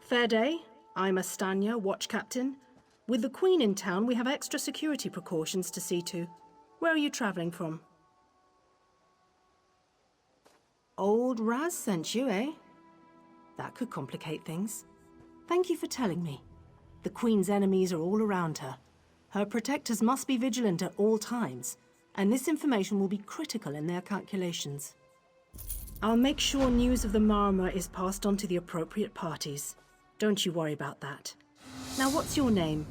Fair day. I'm Astanya, watch captain. With the Queen in town, we have extra security precautions to see to. Where are you traveling from? Old Raz sent you, eh? That could complicate things. Thank you for telling me. The Queen's enemies are all around her. Her protectors must be vigilant at all times, and this information will be critical in their calculations. I'll make sure news of the Marmor is passed on to the appropriate parties. Don't you worry about that. Now, what's your name?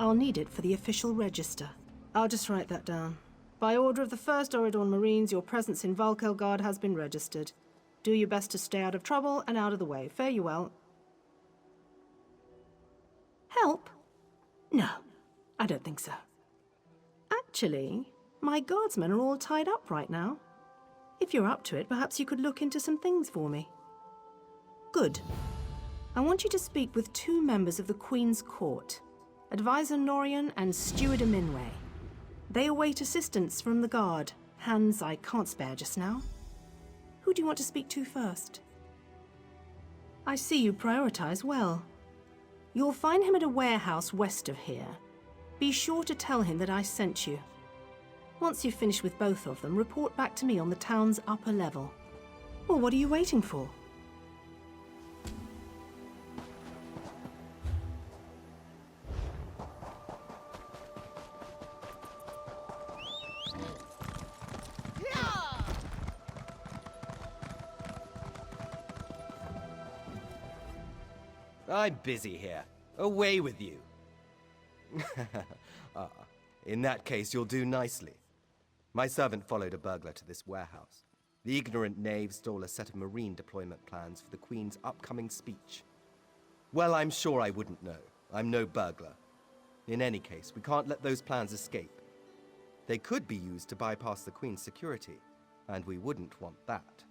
I'll need it for the official register. I'll just write that down. By order of the 1st Auridon Marines, your presence in Valkelgard has been registered. Do your best to stay out of trouble and out of the way. Fare you well. Help? No, I don't think so. Actually, my guardsmen are all tied up right now. If you're up to it, perhaps you could look into some things for me. Good. I want you to speak with 2 members of the Queen's Court, Advisor Norian and Steward Aminway. They await assistance from the guard, hands I can't spare just now. Who do you want to speak to first? I see you prioritize well. You'll find him at a warehouse west of here. Be sure to tell him that I sent you. Once you've finished with both of them, report back to me on the town's upper level. Well, what are you waiting for? I'm busy here. Away with you. In that case, you'll do nicely. My servant followed a burglar to this warehouse. The ignorant knave stole a set of marine deployment plans for the Queen's upcoming speech. Well, I'm sure I wouldn't know. I'm no burglar. In any case, we can't let those plans escape. They could be used to bypass the Queen's security, and we wouldn't want that.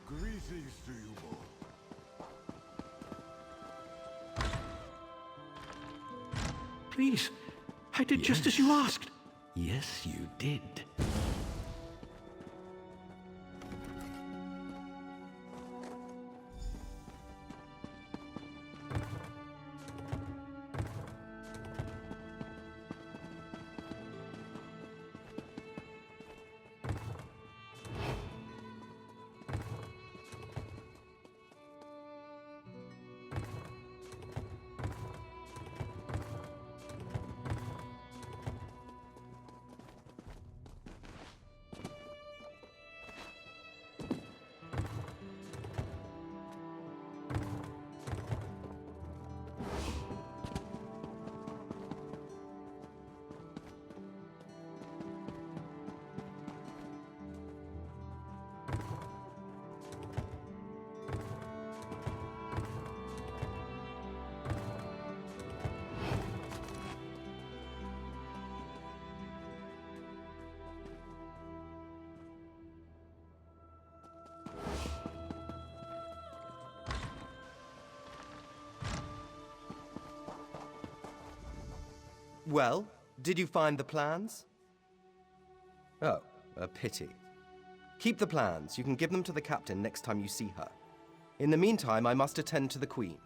Greetings to you all. Please, I did just as you asked. Yes, you did. Well, did you find the plans? Oh, a pity. Keep the plans. You can give them to the captain next time you see her. In the meantime, I must attend to the Queen.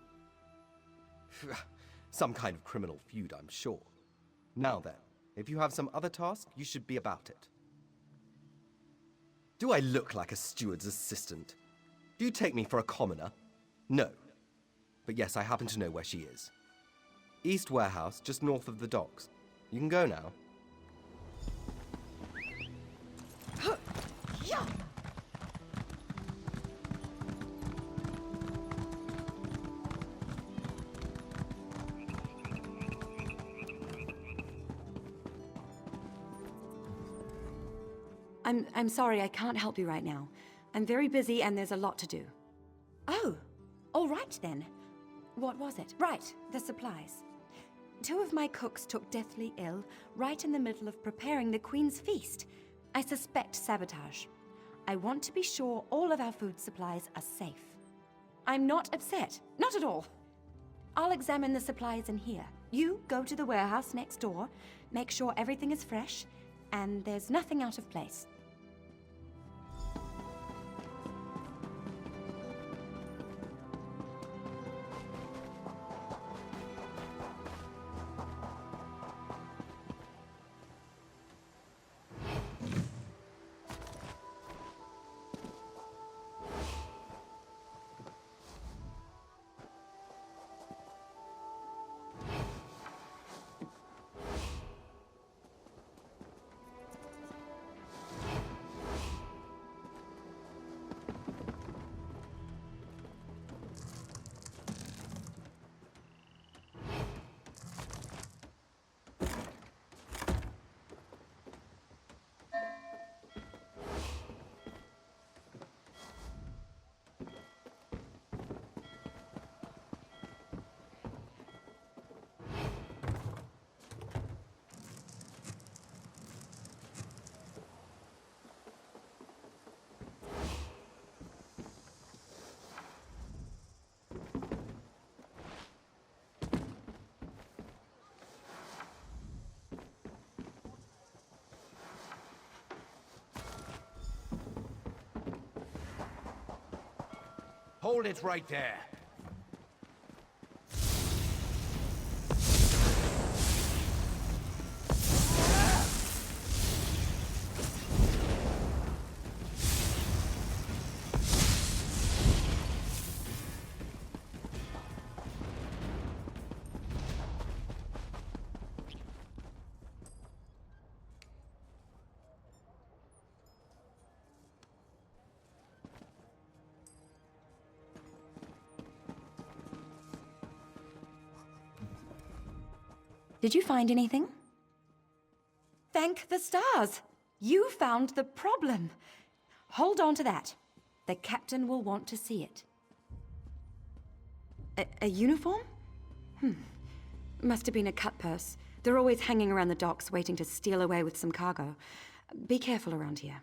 Some kind of criminal feud, I'm sure. Now then, if you have some other task, you should be about it. Do I look like a steward's assistant? Do you take me for a commoner? No. But yes, I happen to know where she is. East Warehouse, just north of the docks. You can go now. I'm sorry, I can't help you right now. I'm very busy and there's a lot to do. Oh, all right then. What was it? Right, the supplies. 2 of my cooks took deathly ill right in the middle of preparing the Queen's feast. I suspect sabotage. I want to be sure all of our food supplies are safe. I'm not upset, not at all. I'll examine the supplies in here. You go to the warehouse next door, make sure everything is fresh, and there's nothing out of place. Hold it right there. Did you find anything? Thank the stars! You found the problem. Hold on to that. The captain will want to see it. A uniform? Must have been a cut purse. They're always hanging around the docks waiting to steal away with some cargo. Be careful around here.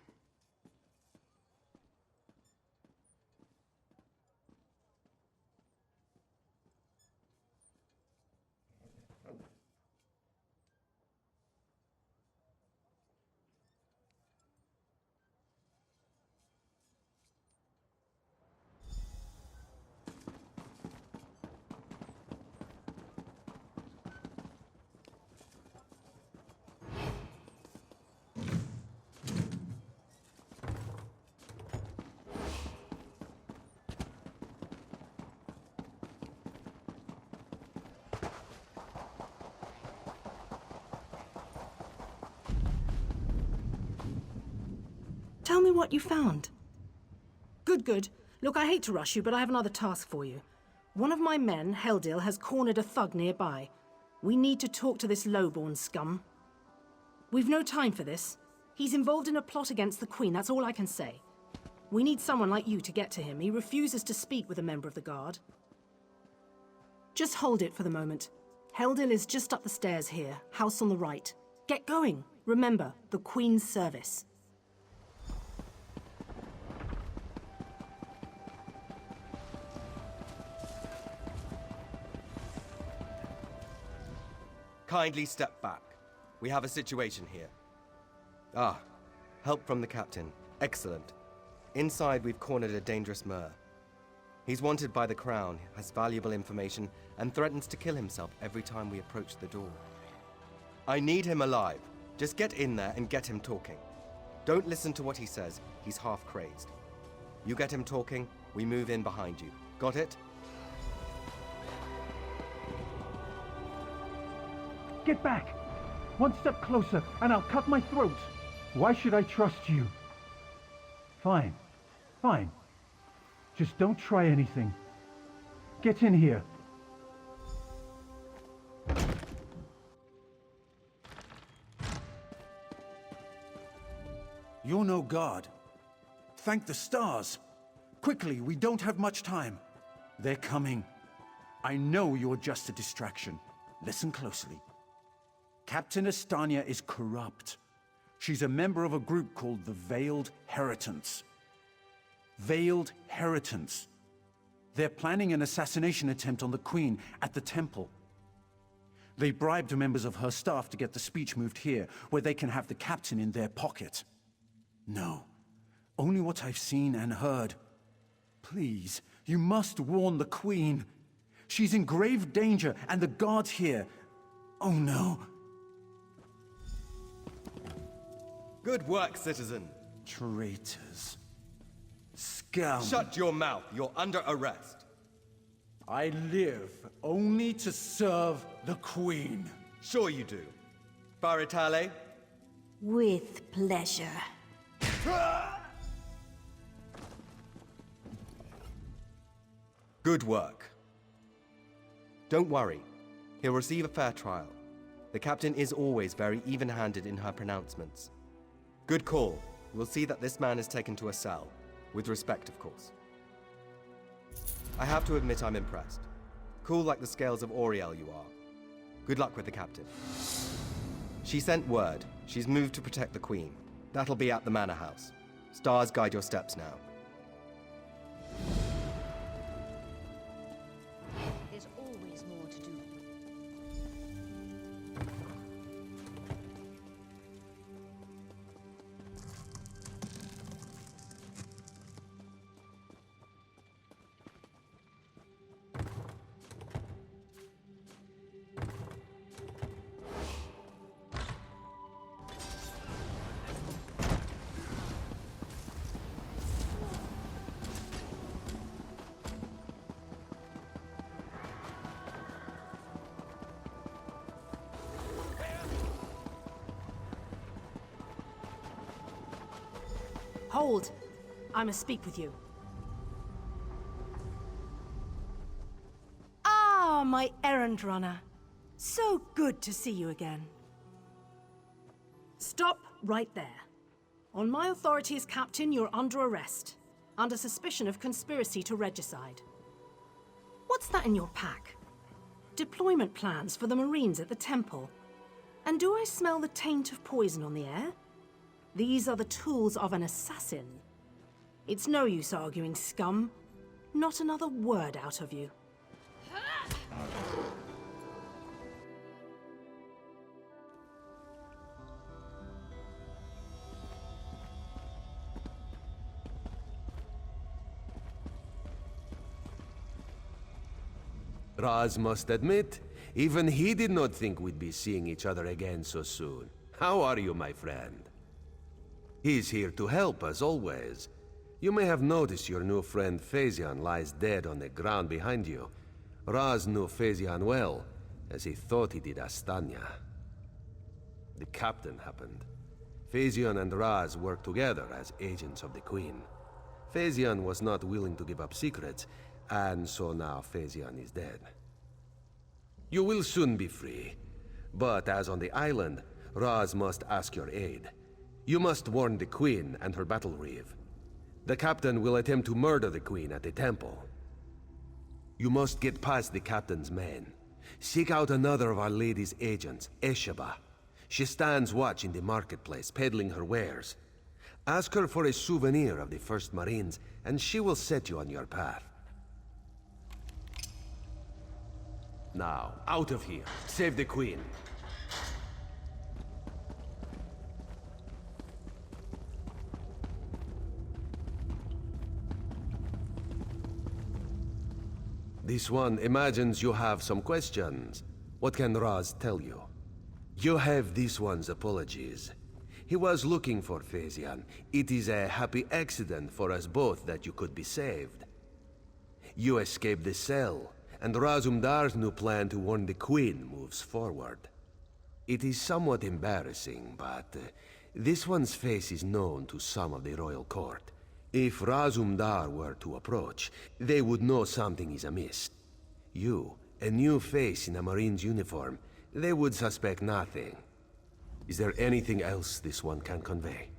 Tell me what you found. Good, good. Look, I hate to rush you, but I have another task for you. One of my men, Heldil, has cornered a thug nearby. We need to talk to this lowborn scum. We've no time for this. He's involved in a plot against the Queen, that's all I can say. We need someone like you to get to him. He refuses to speak with a member of the Guard. Just hold it for the moment. Heldil is just up the stairs here, house on the right. Get going. Remember, the Queen's service. Kindly step back. We have a situation here. Ah, help from the captain. Excellent. Inside, we've cornered a dangerous Mer. He's wanted by the Crown, has valuable information, and threatens to kill himself every time we approach the door. I need him alive. Just get in there and get him talking. Don't listen to what he says. He's half crazed. You get him talking, we move in behind you. Got it? Get back! One step closer, and I'll cut my throat! Why should I trust you? Fine. Fine. Just don't try anything. Get in here. You're no guard. Thank the stars. Quickly, we don't have much time. They're coming. I know you're just a distraction. Listen closely. Captain Estania is corrupt. She's a member of a group called the Veiled Heritants. Veiled Heritants. They're planning an assassination attempt on the Queen at the Temple. They bribed members of her staff to get the speech moved here, where they can have the captain in their pocket. No, only what I've seen and heard. Please, you must warn the Queen. She's in grave danger, and the guards here. Oh no. Good work, citizen. Traitors. Scum. Shut your mouth. You're under arrest. I live only to serve the Queen. Sure you do. Baritale? With pleasure. Good work. Don't worry. He'll receive a fair trial. The captain is always very even-handed in her pronouncements. Good call. We'll see that this man is taken to a cell. With respect, of course. I have to admit I'm impressed. Cool like the scales of Auriel you are. Good luck with the captain. She sent word. She's moved to protect the Queen. That'll be at the Manor House. Stars guide your steps now. There's always more to do. Hold! I must speak with you. Ah, my errand runner. So good to see you again. Stop right there. On my authority as captain, you're under arrest, under suspicion of conspiracy to regicide. What's that in your pack? Deployment plans for the Marines at the temple. And do I smell the taint of poison on the air? These are the tools of an assassin. It's no use arguing, scum. Not another word out of you. Raz must admit, even he did not think we'd be seeing each other again so soon. How are you, my friend? He's here to help, as always. You may have noticed your new friend Phaezion lies dead on the ground behind you. Raz knew Phaezion well, as he thought he did Astanya. The captain happened. Phaezion and Raz worked together as agents of the Queen. Phaezion was not willing to give up secrets, and so now Phaezion is dead. You will soon be free, but as on the island, Raz must ask your aid. You must warn the Queen and her battle reeve. The captain will attempt to murder the Queen at the temple. You must get past the captain's men. Seek out another of Our Lady's agents, Esheba. She stands watch in the marketplace, peddling her wares. Ask her for a souvenir of the First Marines, and she will set you on your path. Now, out of here. Save the Queen. This one imagines you have some questions. What can Raz tell you? You have this one's apologies. He was looking for Phaezion. It is a happy accident for us both that you could be saved. You escaped the cell, and Razumdar's new plan to warn the Queen moves forward. It is somewhat embarrassing, but this one's face is known to some of the royal court. If Razumdar were to approach, they would know something is amiss. You, a new face in a Marine's uniform, they would suspect nothing. Is there anything else this one can convey?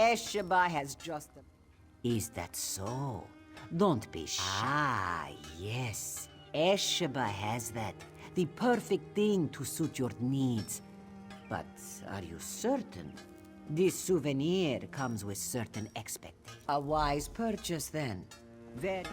Esheba has just... Is that so? Don't be shy. Ah, yes. Esheba has that. The perfect thing to suit your needs. But are you certain? This souvenir comes with certain expectations. A wise purchase, then. Very...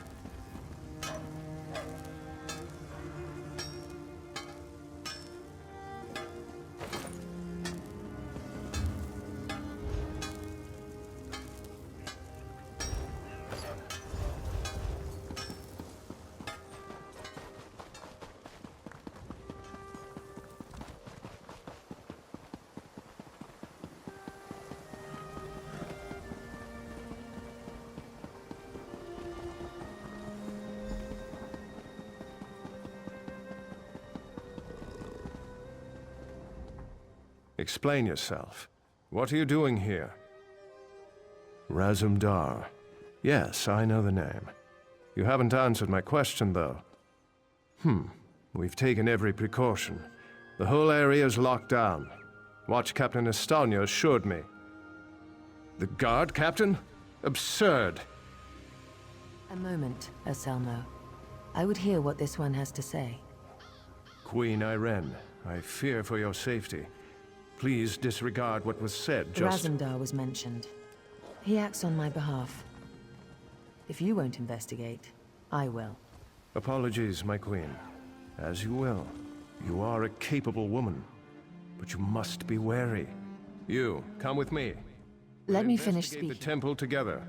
Explain yourself. What are you doing here? Razumdar. Yes, I know the name. You haven't answered my question, though. We've taken every precaution. The whole area is locked down. Watch Captain Estonia assured me. The guard, Captain? Absurd. A moment, Anselmo. I would hear what this one has to say. Queen Irene, I fear for your safety. Please disregard what was said, just... Razumdar was mentioned. He acts on my behalf. If you won't investigate, I will. Apologies, my queen. As you will. You are a capable woman. But you must be wary. You, come with me. Let me We'll finish investigate speaking. the temple together.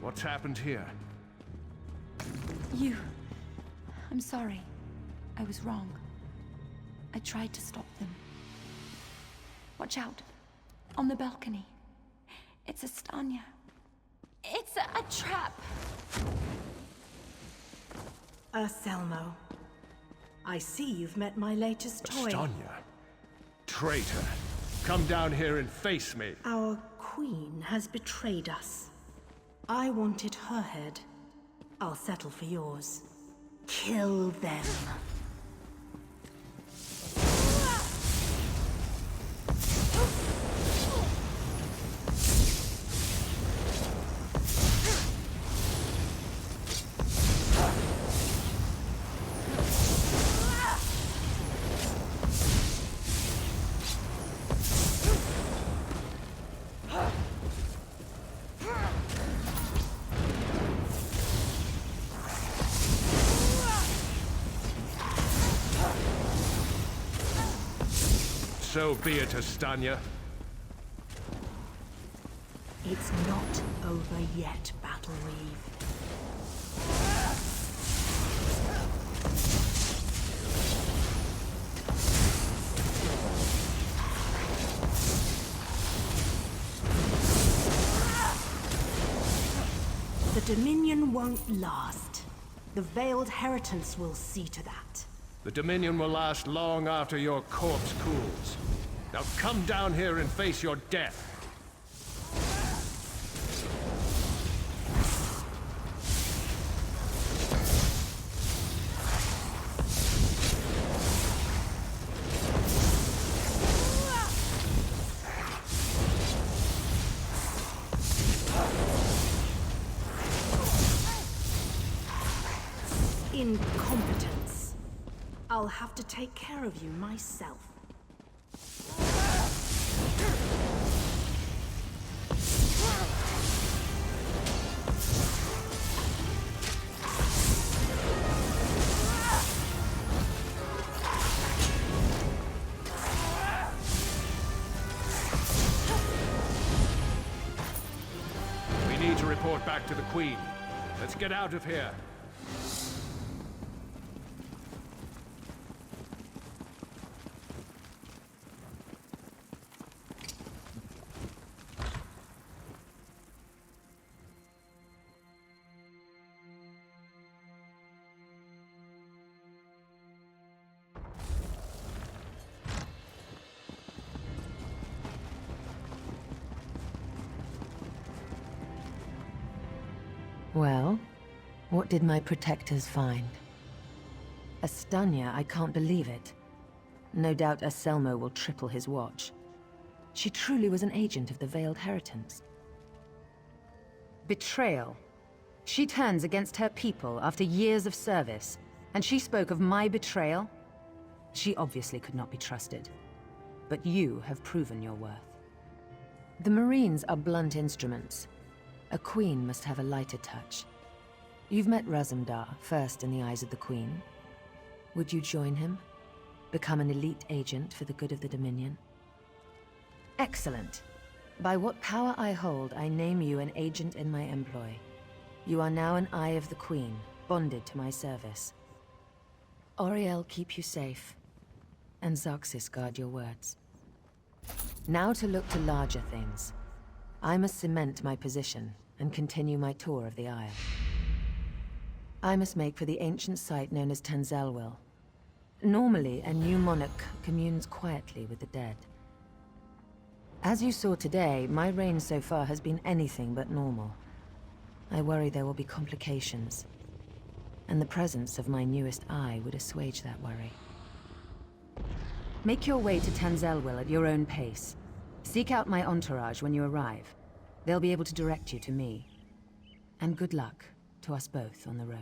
What's happened here? I'm sorry. I was wrong. I tried to stop them. Watch out. On the balcony. It's Estania. It's a trap. Selmo. I see you've met my latest toy. Estonia? Traitor. Come down here and face me. Our queen has betrayed us. I wanted her head. I'll settle for yours. Kill them. So be it, Estania. It's not over yet, Battle Reeve. The Dominion won't last. The Veiled Heritance will see to that. The Dominion will last long after your corpse cools. Now come down here and face your death. Incompetence. I'll have to take care of you myself. We need to report back to the Queen. Let's get out of here. Well, what did my protectors find? Estania, I can't believe it. No doubt Anselmo will triple his watch. She truly was an agent of the Veiled Heritance. Betrayal. She turns against her people after years of service, and she spoke of my betrayal? She obviously could not be trusted. But you have proven your worth. The Marines are blunt instruments. A queen must have a lighter touch. You've met Razumdar, first in the eyes of the Queen, Would you join him? Become an elite agent for the good of the Dominion? Excellent. By what power I hold, I name you an agent in my employ. You are now an Eye of the Queen, bonded to my service. Auriel keep you safe, and Xarxis guard your words. Now to look to larger things. I must cement my position and continue my tour of the Isle. I must make for the ancient site known as Tanzelwil. Normally, a new monarch communes quietly with the dead. As you saw today, my reign so far has been anything but normal. I worry there will be complications, and the presence of my newest eye would assuage that worry. Make your way to Tanzelwil at your own pace. Seek out my entourage when you arrive. They'll be able to direct you to me. And good luck to us both on the road.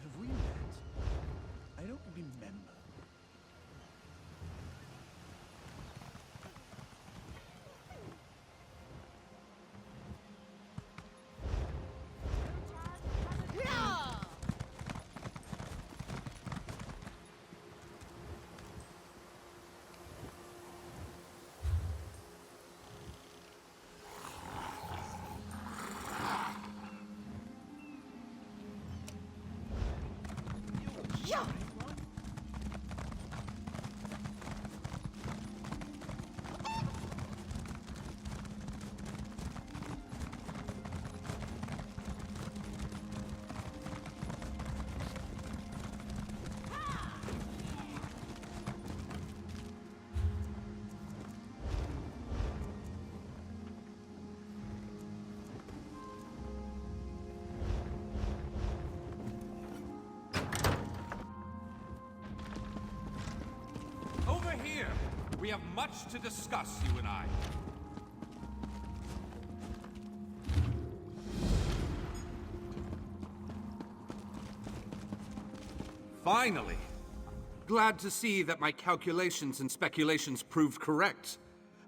Have we met? I don't remember. Over here! We have much to discuss, you and I. Finally! Glad to see that my calculations and speculations proved correct.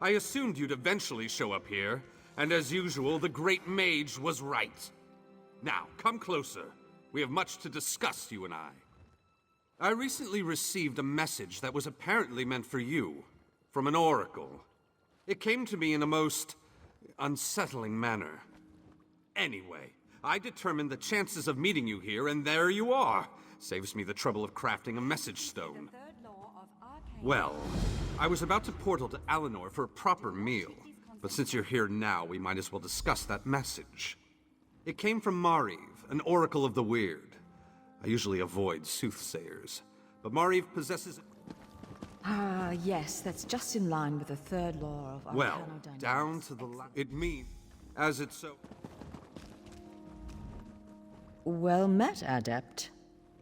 I assumed you'd eventually show up here, and as usual, the Great Mage was right. Now, come closer. We have much to discuss, you and I. I recently received a message that was apparently meant for you, from an oracle. It came to me in a most unsettling manner. Anyway, I determined the chances of meeting you here, and there you are. Saves me the trouble of crafting a message stone. Well, I was about to portal to Alinor for a proper meal, but since you're here now, we might as well discuss that message. It came from Mariv, an oracle of the weird. I usually avoid soothsayers, but Mariv possesses... Ah, yes, that's just in line with the third law of Well, arcanodynamics. down to the it means, as it's so... Well met, Adept.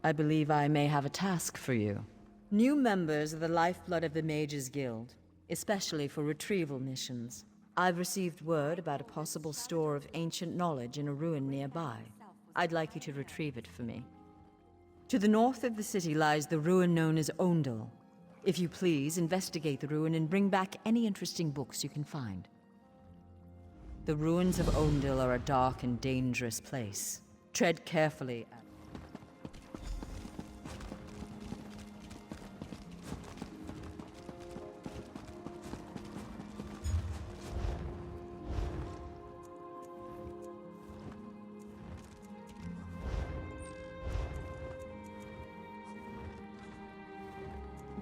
I believe I may have a task for you. New members are the lifeblood of the Mages Guild, especially for retrieval missions. I've received word about a possible store of ancient knowledge in a ruin nearby. I'd like you to retrieve it for me. To the north of the city lies the ruin known as Ondel. If you please, investigate the ruin and bring back any interesting books you can find. The ruins of Ondel are a dark and dangerous place. Tread carefully.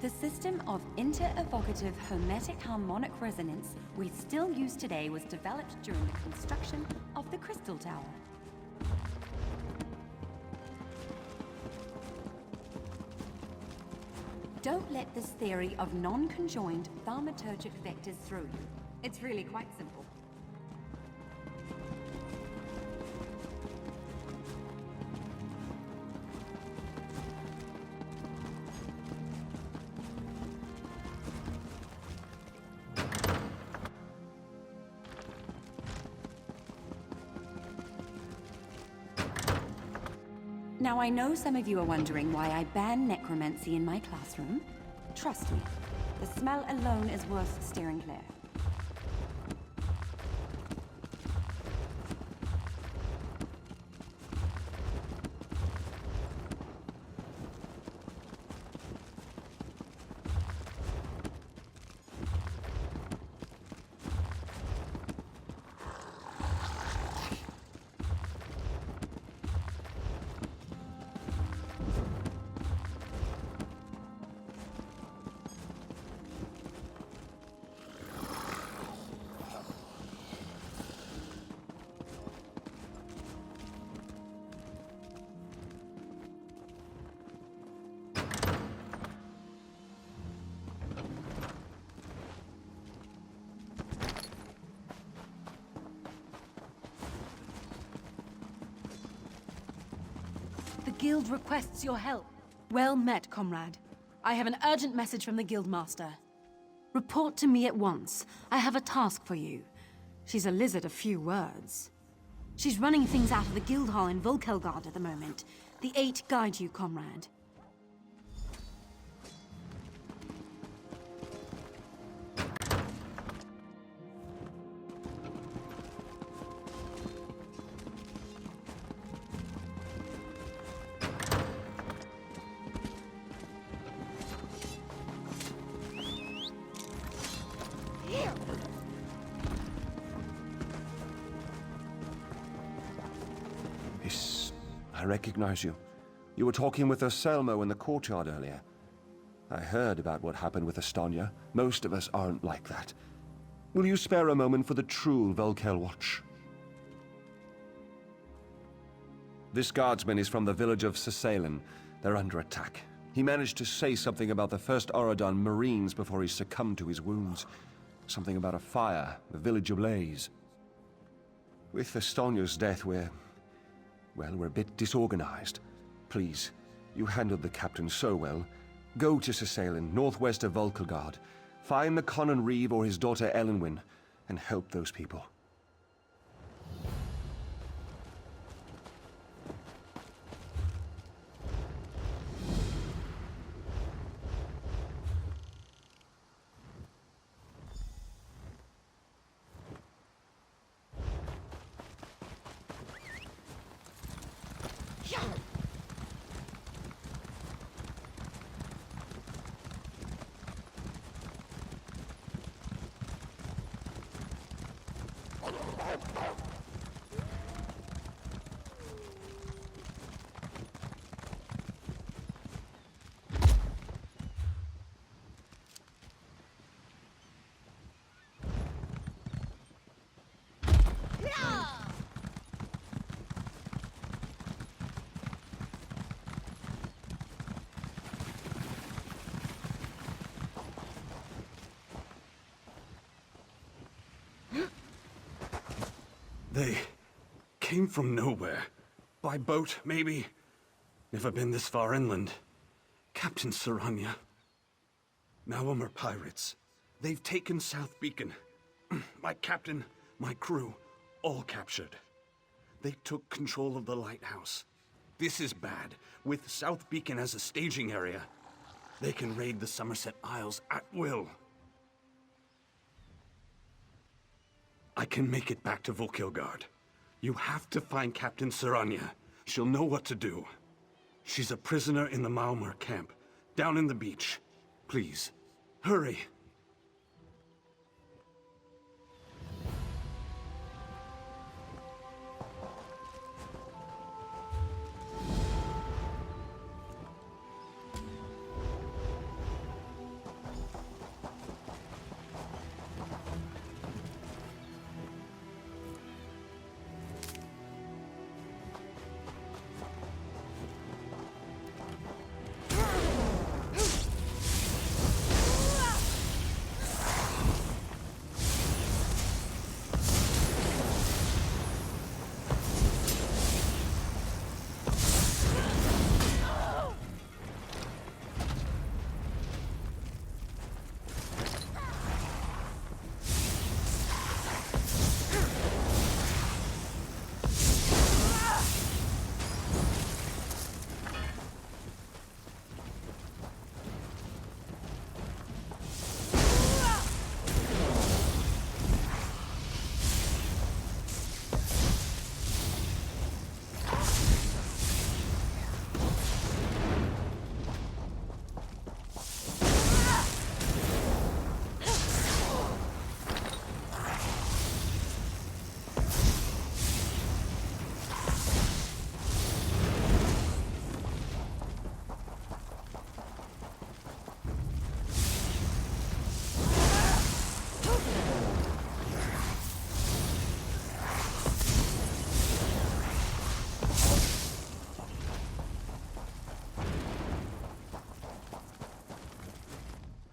The system of inter-evocative hermetic harmonic resonance we still use today was developed during the construction of the Crystal Tower. Don't let this theory of non-conjoined thaumaturgic vectors throw you. It's really quite simple. Now, I know some of you are wondering why I ban necromancy in my classroom. Trust me, the smell alone is worth steering clear. The Guild requests your help. Well met, comrade. I have an urgent message from the Guildmaster. Report to me at once. I have a task for you. She's a lizard of few words. She's running things out of the Guild Hall in Volkelgard at the moment. The Eight guide you, comrade. I recognize you. You were talking with Selmo in the courtyard earlier. I heard about what happened with Estonia. Most of us aren't like that. Will you spare a moment for the true Volkel watch? This guardsman is from the village of Sisalen. They're under attack. He managed to say something about the first Auridon Marines before he succumbed to his wounds. Something about a fire, the village ablaze. With Estonia's death, we're a bit disorganized. Please, you handled the captain so well. Go to Sisalen, northwest of Volkelgard. Find the Conan Reeve or his daughter Elenwyn, and help those people. They came from nowhere. By boat, maybe. Never been this far inland. Captain Saranya. Malum are pirates. They've taken South Beacon. My captain, my crew, all captured. They took control of the lighthouse. This is bad. With South Beacon as a staging area, they can raid the Somerset Isles at will. I can make it back to Volkilgard. You have to find Captain Saranya. She'll know what to do. She's a prisoner in the Malmör camp, down in the beach. Please, hurry.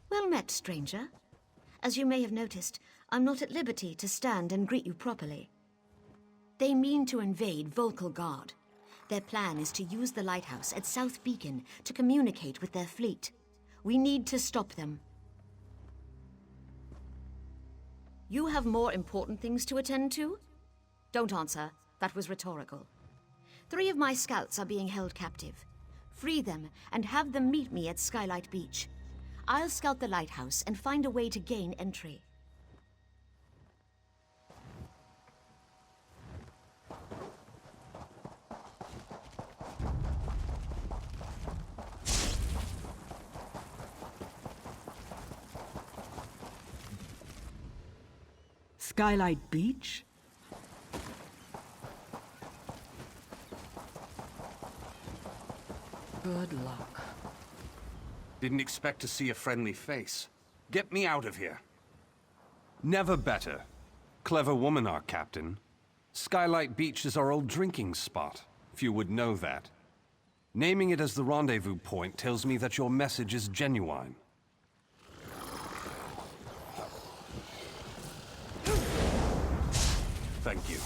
Well met, stranger. As you may have noticed, I'm not at liberty to stand and greet you properly. They mean to invade Volkilgard. Their plan is to use the lighthouse at South Beacon to communicate with their fleet. We need to stop them. You have more important things to attend to? Don't answer. That was rhetorical. 3 of my scouts are being held captive. Free them and have them meet me at Skylight Beach. I'll scout the lighthouse and find a way to gain entry. Skylight Beach? Good luck. Didn't expect to see a friendly face. Get me out of here. Never better. Clever woman, our captain. Skylight Beach is our old drinking spot. Few would know that. Naming it as the rendezvous point tells me that your message is genuine. Thank you.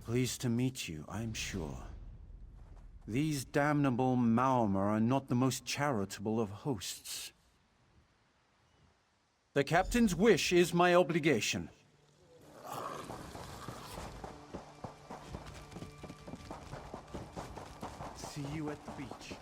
Pleased to meet you, I'm sure. These damnable Malmör are not the most charitable of hosts. The captain's wish is my obligation. See you at the beach.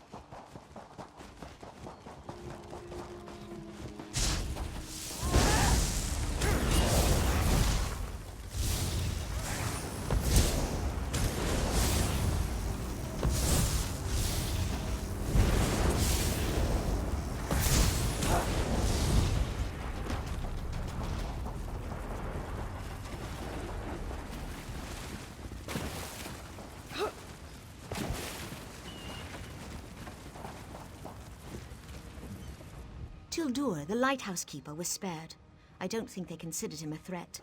Tildur, the lighthouse keeper, was spared. I don't think they considered him a threat.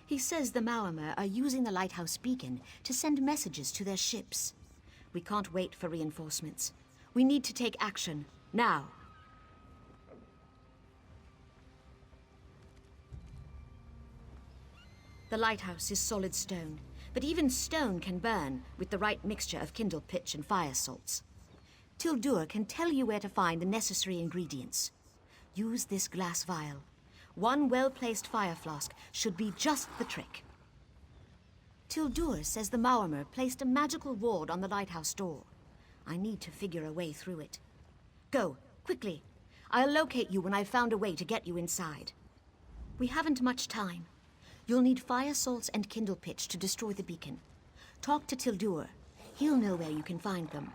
He says the Maormer are using the lighthouse beacon to send messages to their ships. We can't wait for reinforcements. We need to take action, now. The lighthouse is solid stone, but even stone can burn with the right mixture of kindle pitch and fire salts. Tildur can tell you where to find the necessary ingredients. Use this glass vial. One well-placed fire flask should be just the trick. Tildur says the Maormer placed a magical ward on the lighthouse door. I need to figure a way through it. Go, quickly. I'll locate you when I've found a way to get you inside. We haven't much time. You'll need fire salts and kindle pitch to destroy the beacon. Talk to Tildur. He'll know where you can find them.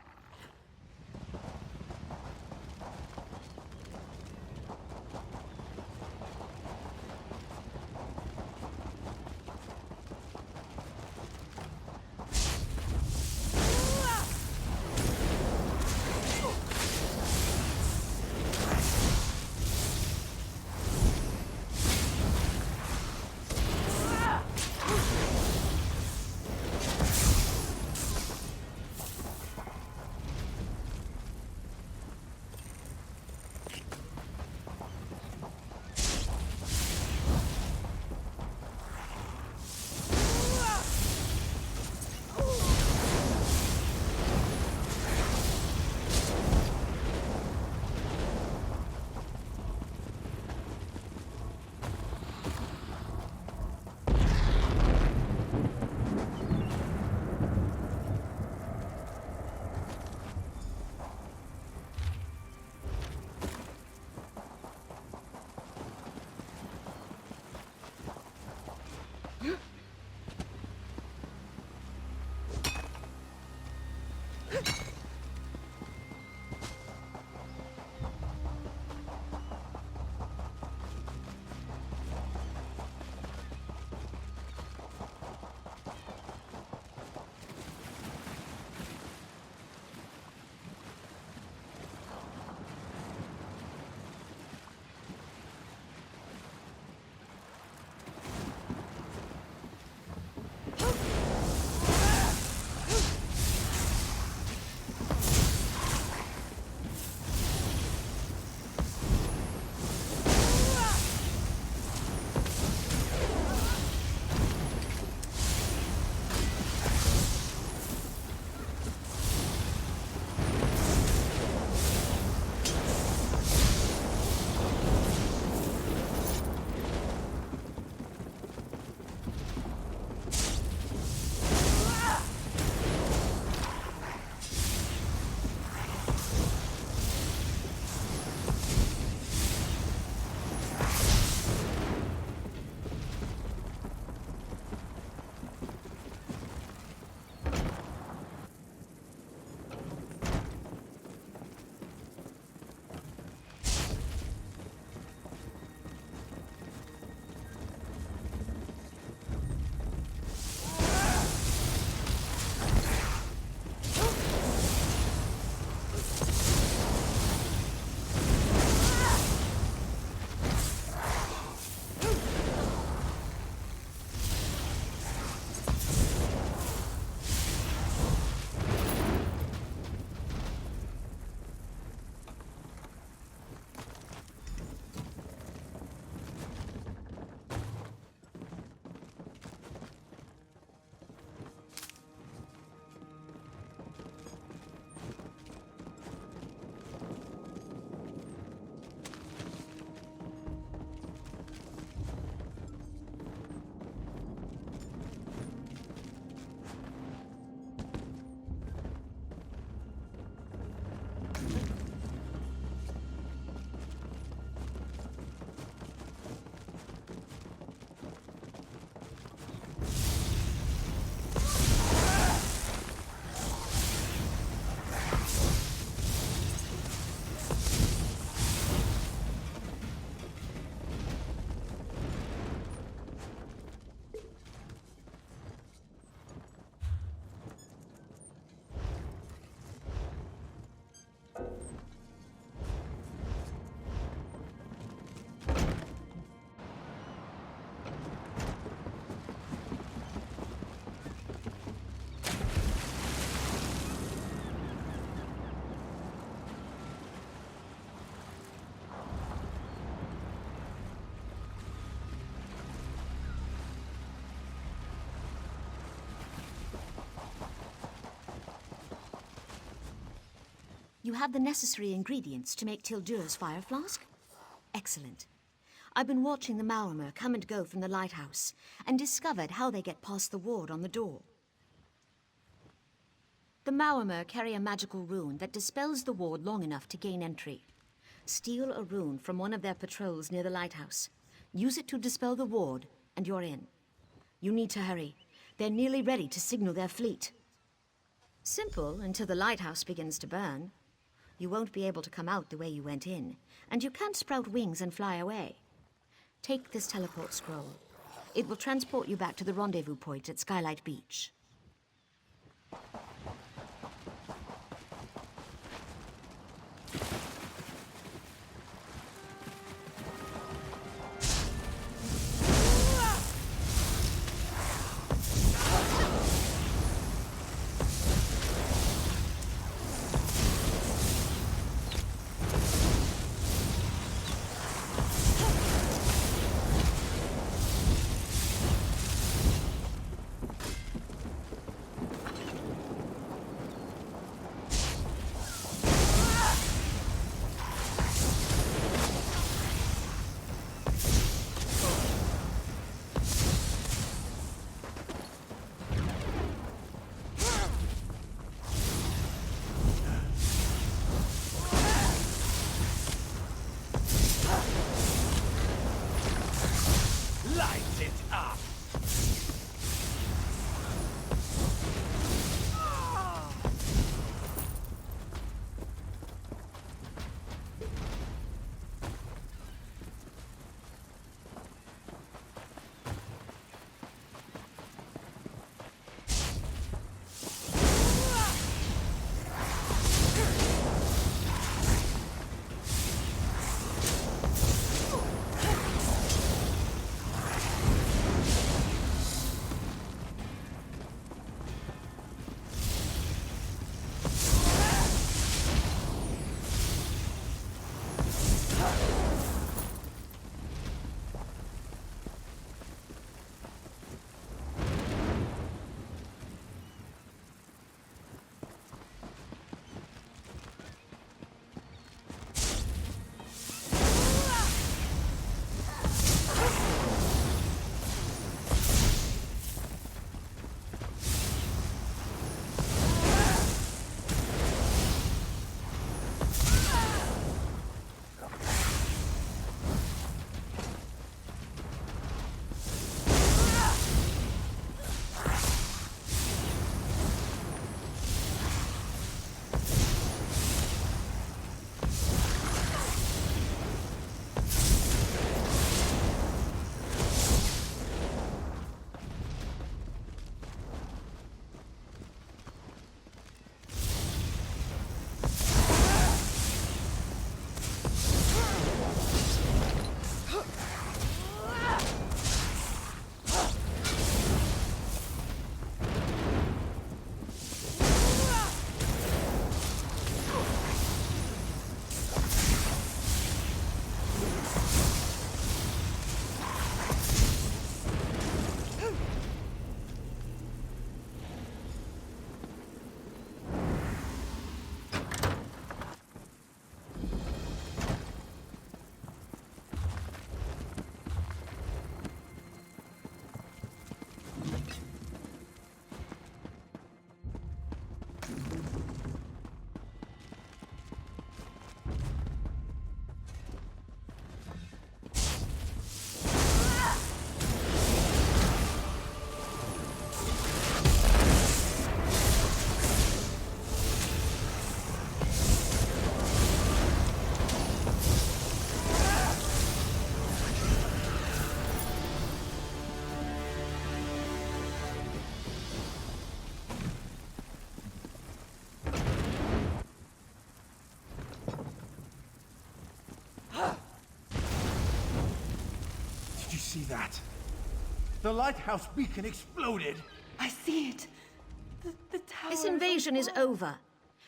You have the necessary ingredients to make Tildur's fire flask? Excellent. I've been watching the Maormer come and go from the lighthouse and discovered how they get past the ward on the door. The Maormer carry a magical rune that dispels the ward long enough to gain entry. Steal a rune from one of their patrols near the lighthouse. Use it to dispel the ward, and you're in. You need to hurry. They're nearly ready to signal their fleet. Simple until the lighthouse begins to burn. You won't be able to come out the way you went in, and you can't sprout wings and fly away. Take this teleport scroll. It will transport you back to the rendezvous point at Skylight Beach. See that? The lighthouse beacon exploded! I see it. The tower... This invasion is over.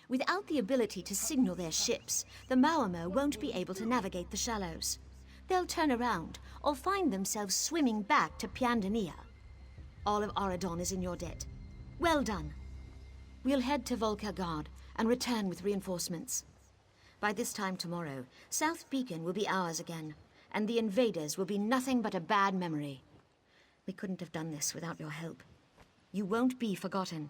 Without the ability to signal their ships, the Maormer won't be able to navigate the shallows. They'll turn around or find themselves swimming back to Piandania. All of Auridon is in your debt. Well done. We'll head to Volkergard and return with reinforcements. By this time tomorrow, South Beacon will be ours again, and the invaders will be nothing but a bad memory. We couldn't have done this without your help. You won't be forgotten.